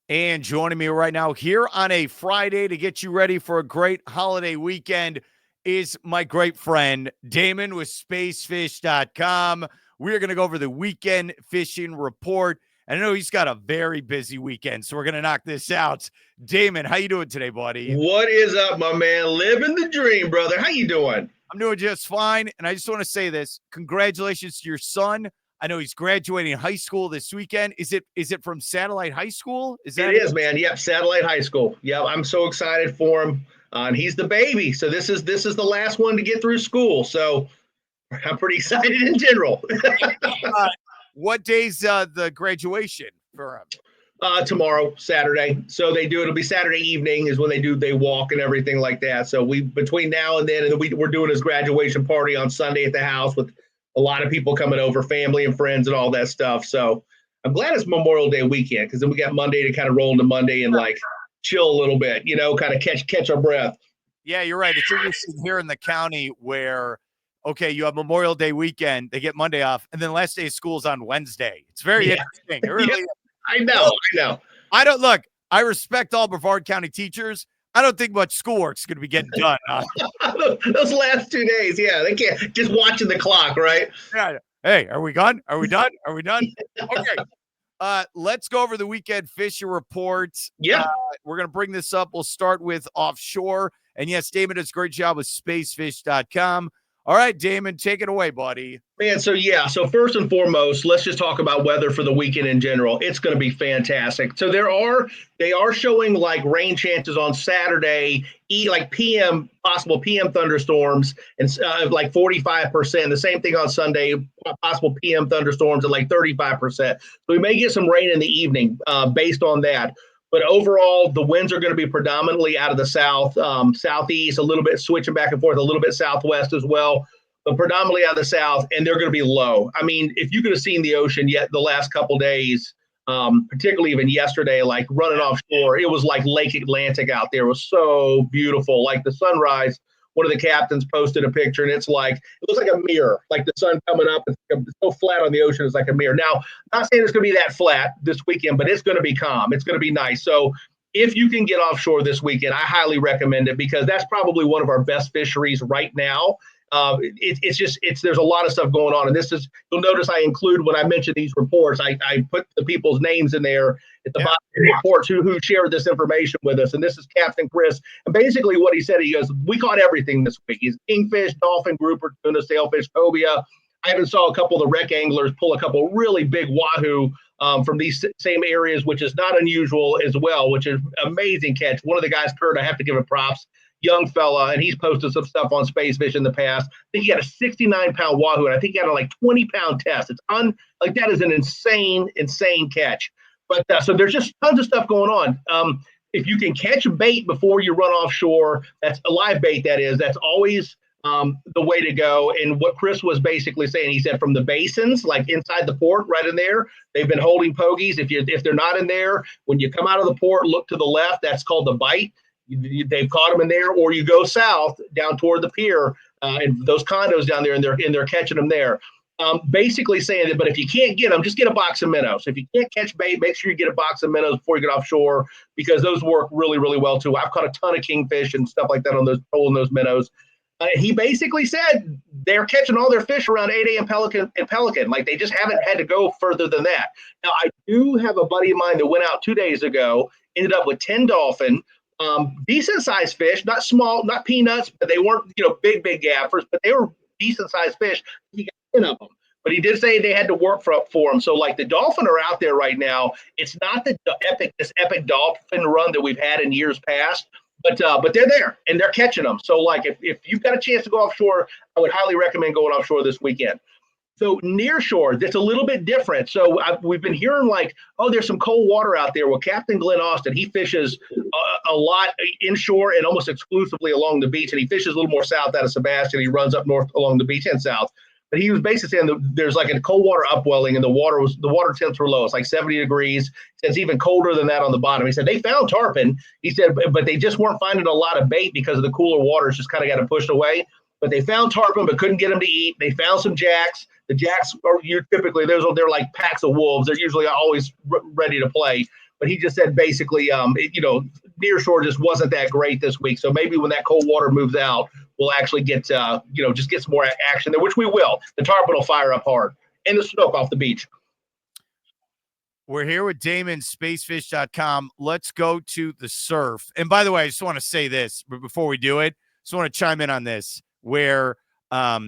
And joining me right now here on a Friday to get you ready for a great holiday weekend is my great friend Damon with Spacefish.com. We're going to go over the weekend fishing report. And I know he's got a very busy weekend, so we're going to knock this out. Damon, how you doing today, buddy? What is up, my man? Living the dream, brother. How you doing? I'm doing just fine. And I just want to say this. Congratulations to your son. I know he's graduating high school this weekend. Is it from Satellite High School? It is, man. Yep, Satellite High School. Yep, I'm so excited for him. And he's the baby, so this is the last one to get through school. So I'm pretty excited in general. What day's the graduation for him? Tomorrow, Saturday. So it'll be Saturday evening is when they walk and everything like that. So between now and then, we're doing his graduation party on Sunday at the house with a lot of people coming over, family and friends and all that stuff. So I'm glad it's Memorial Day weekend because then we got Monday to kind of roll into Monday and like chill a little bit, kind of catch our breath. Yeah, you're right. It's interesting here in the county where, okay, you have Memorial Day weekend, they get Monday off, and then last day of school is on Wednesday. It's very interesting. It really I know. I don't look. I respect all Brevard County teachers. I don't think much schoolwork's going to be getting done. Those last 2 days, yeah, they can't just watching the clock, right? Yeah. Hey, are we done? Are we done? Are we done? Okay. Let's go over the weekend fishing report. Yeah. We're going to bring this up. We'll start with offshore. And yes, Damon does a great job with spacefish.com. All right, Damon, take it away, buddy. Man, so first and foremost, let's just talk about weather for the weekend in general. It's going to be fantastic. So they are showing like rain chances on Saturday, like possible PM thunderstorms, and like 45%. The same thing on Sunday, possible PM thunderstorms at like 35%. So we may get some rain in the evening based on that. But overall, the winds are going to be predominantly out of the south, southeast, a little bit switching back and forth, a little bit southwest as well, but predominantly out of the south, and they're going to be low. I mean, if you could have seen the ocean yet the last couple of days, particularly even yesterday, like running offshore, it was like Lake Atlantic out there. It was so beautiful. Like the sunrise, one of the captains posted a picture, and it looks like a mirror, like the sun coming up. It's so flat on the ocean, it's like a mirror. Now, I'm not saying it's going to be that flat this weekend, but it's going to be calm. It's going to be nice. So if you can get offshore this weekend, I highly recommend it because that's probably one of our best fisheries right now. There's a lot of stuff going on. And you'll notice I include when I mention these reports, I put the people's names in there at the bottom of the reports who shared this information with us. And this is Captain Chris. And basically what he said, he goes, we caught everything this week. He's kingfish, dolphin, grouper, tuna, sailfish, cobia. I even saw a couple of the wreck anglers pull a couple really big wahoo from these same areas, which is not unusual as well, which is amazing catch. One of the guys, Kurt, I have to give him props. Young fella, and he's posted some stuff on Spacefish in the past. I think he had a 69-pound wahoo, and I think he had a like 20-pound test. That is an insane catch. But so there's just tons of stuff going on. If you can catch a bait before you run offshore, that's a live bait. That's always the way to go. And what Chris was basically saying, he said from the basins, like inside the port, right in there, they've been holding pogies. If they're not in there, when you come out of the port, look to the left. That's called the bite. They've caught them in there, or you go south down toward the pier and those condos down there, and they're catching them there. Basically saying that, but if you can't get them, just get a box of minnows. If you can't catch bait, make sure you get a box of minnows before you get offshore because those work really, really well too. I've caught a ton of kingfish and stuff like that on those minnows. He basically said they're catching all their fish around 8 a.m. Pelican. Like they just haven't had to go further than that. Now, I do have a buddy of mine that went out 2 days ago, ended up with 10 dolphin. Decent sized fish, not small, not peanuts, but they weren't, big gaffers, but they were decent sized fish. He got 10 of them, but he did say they had to work for them. So like the dolphin are out there right now. It's not this epic dolphin run that we've had in years past, but they're there and they're catching them. So like if you've got a chance to go offshore, I would highly recommend going offshore this weekend. So near shore, that's a little bit different. So we've been hearing like, oh, there's some cold water out there. Well, Captain Glenn Austin, he fishes a lot inshore and almost exclusively along the beach. And he fishes a little more south out of Sebastian. He runs up north along the beach and south. But he was basically saying that there's like a cold water upwelling and the water temps were low. It's like 70 degrees. It's even colder than that on the bottom. He said they found tarpon. He said, but they just weren't finding a lot of bait because of the cooler waters just kind of got pushed away. But they found tarpon, but couldn't get them to eat. They found some jacks. The jacks are they're like packs of wolves. They're usually always ready to play. but he just said basically, near shore just wasn't that great this week. So maybe when that cold water moves out, we'll actually get, just get some more action there, which we will. The tarpon will fire up hard and the snook off the beach. We're here with Damon, Spacefish.com. Let's go to the surf. And by the way, I just want to say this, but before we do it, just want to chime in on this where, how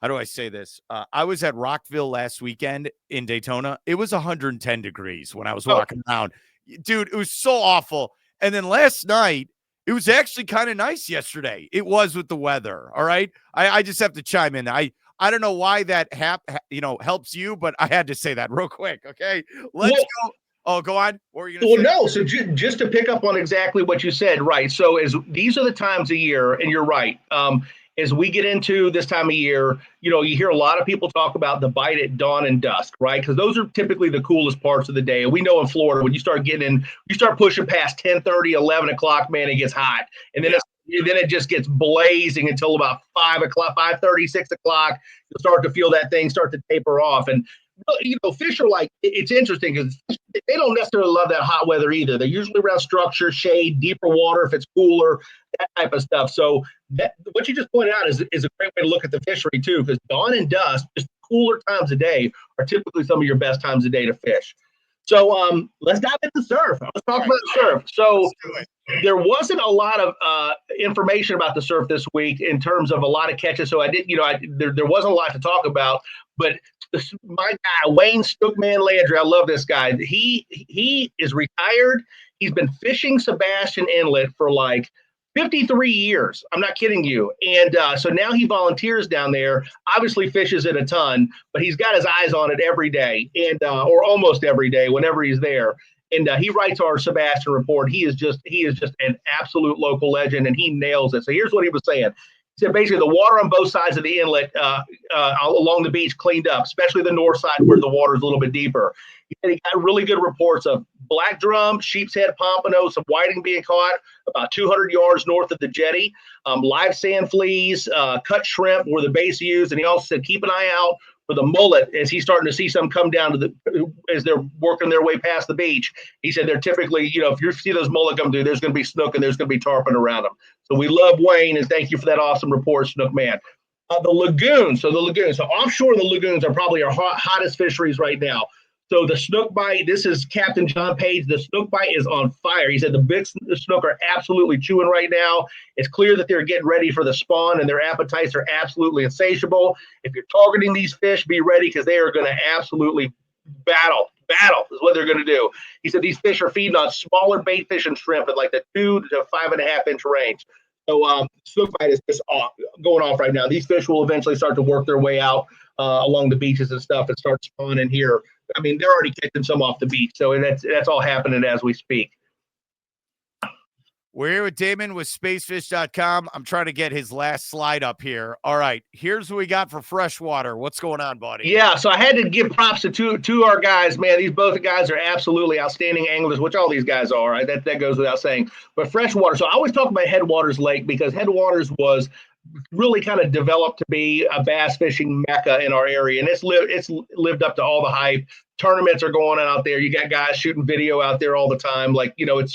do I say this? I was at Rockville last weekend in Daytona. It was 110 degrees when I was walking around. Dude, it was so awful. And then last night, it was actually kind of nice yesterday. It was with the weather. All right. I just have to chime in. I don't know why that helps you, but I had to say that real quick. Okay. Let's go. Oh, go on. What were you going to say? No. So just to pick up on exactly what you said, right? So these are the times of year, and you're right. As we get into this time of year, you hear a lot of people talk about the bite at dawn and dusk, right? Because those are typically the coolest parts of the day. And we know in Florida, when you start pushing past 10:30, 11 o'clock, man, it gets hot. And then it just gets blazing until about 5 o'clock, 5:30, 6 o'clock. You'll start to feel that thing start to taper off. And fish are like, it's interesting because they don't necessarily love that hot weather either. They're usually around structure, shade, deeper water if it's cooler, that type of stuff. So what you just pointed out is a great way to look at the fishery too, because dawn and dusk, just cooler times of day, are typically some of your best times of day to fish. So let's dive into surf. Let's talk about surf. So there wasn't a lot of information about the surf this week in terms of a lot of catches. So there wasn't a lot to talk about, but my guy, Wayne Stookman Landry, I love this guy. He is retired. He's been fishing Sebastian Inlet for like 53 years. I'm not kidding you. And so now he volunteers down there, obviously fishes it a ton, but he's got his eyes on it every day and or almost every day whenever he's there. And he writes our Sebastian report. He is just an absolute local legend, and he nails it. So here's what he was saying. He said basically the water on both sides of the inlet along the beach cleaned up, especially the north side where the water is a little bit deeper. He said he got really good reports of black drum, sheep's head pompano, some whiting being caught about 200 yards north of the jetty, live sand fleas, cut shrimp were the base used. And he also said keep an eye out for the mullet as he's starting to see some come down as they're working their way past the beach. He said they're typically, if you see those mullet come through, there's going to be snook and there's going to be tarpon around them. So we love Wayne, and thank you for that awesome report, Snook Man. The lagoons. So offshore, the lagoons are probably our hottest fisheries right now. So the snook bite, this is Captain John Page. The snook bite is on fire. He said the big snook are absolutely chewing right now. It's clear that they're getting ready for the spawn, and their appetites are absolutely insatiable. If you're targeting these fish, be ready because they are going to absolutely battle is what they're going to do. He said these fish are feeding on smaller bait fish and shrimp at like the 2 to 5.5 inch range. So snook bite is just going off right now. These fish will eventually start to work their way out along the beaches and stuff and start spawning here. I mean, they're already catching some off the beach, so that's all happening as we speak. We're here with Damon with Spacefish.com. I'm trying to get his last slide up here. All right, here's what we got for freshwater. What's going on, buddy? Yeah, so I had to give props to our guys, man. These both guys are absolutely outstanding anglers, which all these guys are. Right? That goes without saying. But freshwater, so I always talk about Headwaters Lake because Headwaters was really kind of developed to be a bass fishing mecca in our area, and it's lived up to all the hype. Tournaments are going on out there. You got guys shooting video out there all the time. Like, it's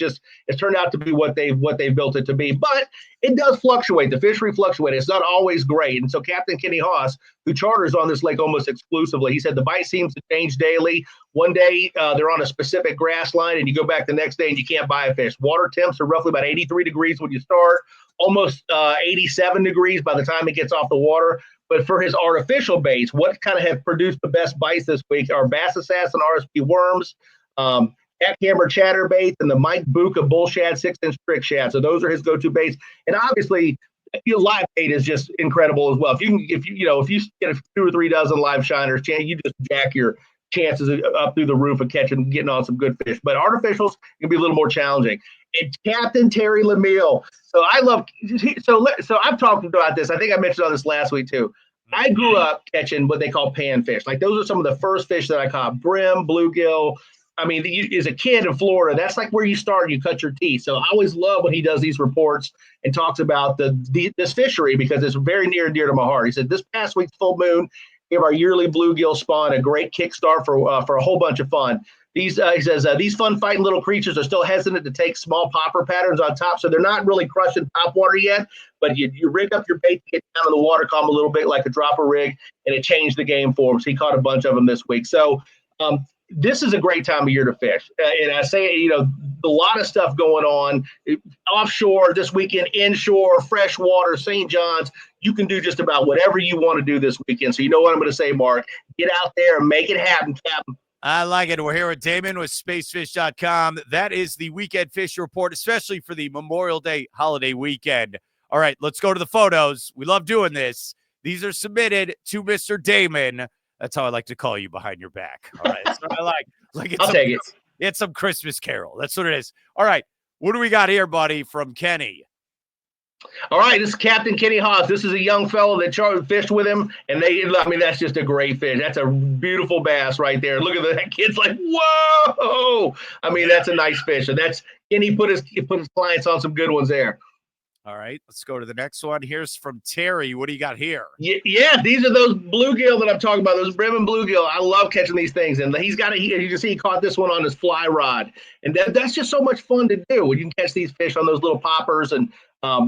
turned out to be what they've built it to be. But it does fluctuate. The fishery fluctuates. It's not always great. And so Captain Kenny Haas, who charters on this lake almost exclusively, he said the bite seems to change daily. One day they're on a specific grass line, and you go back the next day and you can't buy a fish. Water temps are roughly about 83 degrees when you start, almost 87 degrees by the time it gets off the water. But for his artificial baits, what kind of have produced the best bites this week are Bass Assassin RSP worms, jackhammer chatter baits, and the Mike Buka bull shad 6-inch trick shad. So those are his go-to baits. And obviously, live bait is just incredible as well. If you get 2 or 3 dozen live shiners, you just jack your chances up through the roof of getting on some good fish. But artificials can be a little more challenging. And Captain Terry Lemieux. So I've talked about this. I think I mentioned on this last week too. I grew up catching what they call panfish. Like those are some of the first fish that I caught: brim, bluegill. I mean, as a kid in Florida, that's like where you start and you cut your teeth. So I always love when he does these reports and talks about this fishery because it's very near and dear to my heart. He said this past week's full moon gave our yearly bluegill spawn a great kickstart for a whole bunch of fun. he says, these fun fighting little creatures are still hesitant to take small popper patterns on top, so they're not really crushing top water yet, but you rig up your bait to get down in the water column a little bit like a dropper rig, and it changed the game for him. So he caught a bunch of them this week. So this is a great time of year to fish. And I say, a lot of stuff going on offshore this weekend, inshore, freshwater, St. John's. You can do just about whatever you want to do this weekend. So you know what I'm going to say, Mark. Get out there and make it happen, Captain. I like it. We're here with Damon with Spacefish.com. That is the weekend fish report, especially for the Memorial Day holiday weekend. All right, let's go to the photos. We love doing this. These are submitted to Mr. Damon. That's how I like to call you behind your back. All right, that's what I like. I'll take it. It's some Christmas Carol. That's what it is. All right, what do we got here, buddy, from Kenny? All right, this is Captain Kenny Haas. This is a young fellow that fished with him, and that's just a great fish. That's a beautiful bass right there. Look at that kid's like, whoa! That's a nice fish, and that's Kenny put his clients on some good ones there. All right, let's go to the next one. Here's from Terry. What do you got here? Yeah, these are those bluegill that I'm talking about, those brim and bluegill. I love catching these things. And he's got you can see he caught this one on his fly rod. And that's just so much fun to do when you can catch these fish on those little poppers and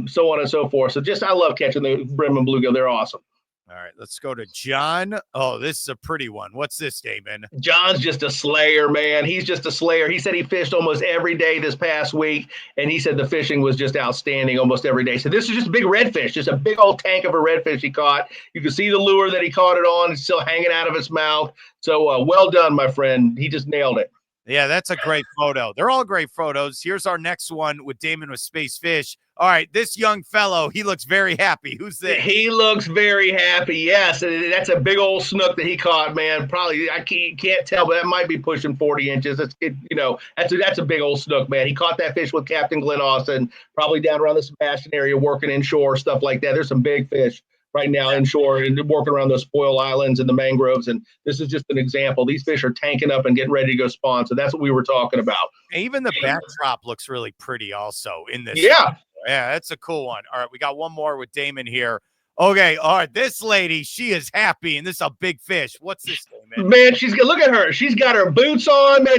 so on and so forth. So I love catching the brim and bluegill. They're awesome. All right, let's go to John. Oh, this is a pretty one. What's this, Damon? John's just a slayer, man. He's just a slayer. He said he fished almost every day this past week, and he said the fishing was just outstanding almost every day. So this is just a big redfish, just a big old tank of a redfish he caught. You can see the lure that he caught it on. It's still hanging out of his mouth. So well done, my friend. He just nailed it. Yeah, that's a great photo. They're all great photos. Here's our next one with Damon with Spacefish. All right, this young fellow, he looks very happy. Who's this? He looks very happy, yes. That's a big old snook that he caught, man. Probably, I can't tell, but that might be pushing 40 inches. That's a big old snook, man. He caught that fish with Captain Glenn Austin, probably down around the Sebastian area, working inshore, stuff like that. There's some big fish right now inshore and working around those spoil islands and the mangroves. And this is just an example. These fish are tanking up and getting ready to go spawn. So that's what we were talking about. Even the backdrop looks really pretty also in this. Yeah. Yeah, that's a cool one. All right, we got one more with Damon here. Okay, all right, this lady, she is happy, and this is a big fish. What's this, Damon? Man, look at her. She's got her boots on, man.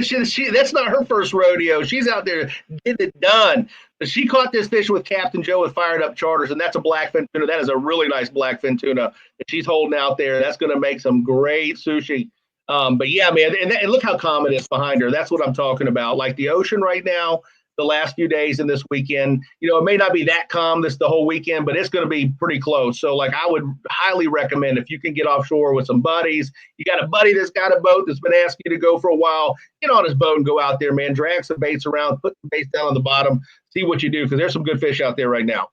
That's not her first rodeo. She's out there getting it done. But she caught this fish with Captain Joe with Fired Up Charters, and that's a blackfin tuna. That is a really nice blackfin tuna that she's holding out there. That's going to make some great sushi. But yeah, man, and look how calm it is behind her. That's what I'm talking about. Like the ocean right now, the last few days and this weekend, it may not be that calm the whole weekend, but it's going to be pretty close. So I would highly recommend if you can get offshore with some buddies, you got a buddy that's got a boat that's been asking you to go for a while, get on his boat and go out there, man, drag some baits around, put the baits down on the bottom, see what you do. Cause there's some good fish out there right now.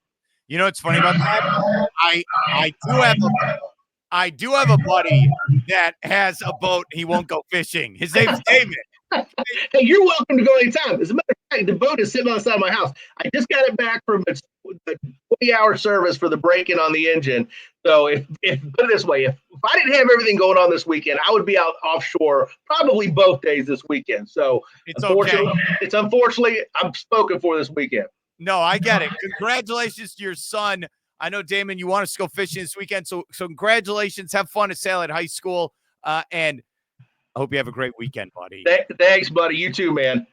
You know, what's funny about that? I do have a buddy that has a boat. He won't go fishing. His name's David. Hey, you're welcome to go anytime. As a matter of fact, the boat is sitting outside my house. I just got it back from the 20-hour service for the break-in on the engine. So if put it this way, if I didn't have everything going on this weekend, I would be out offshore probably both days this weekend. So unfortunately, I'm spoken for this weekend. No, I get it. Congratulations to your son. I know, Damon, you want us to go fishing this weekend. So congratulations. Have fun at Salad High School. And I hope you have a great weekend, buddy. Thanks, buddy. You too, man.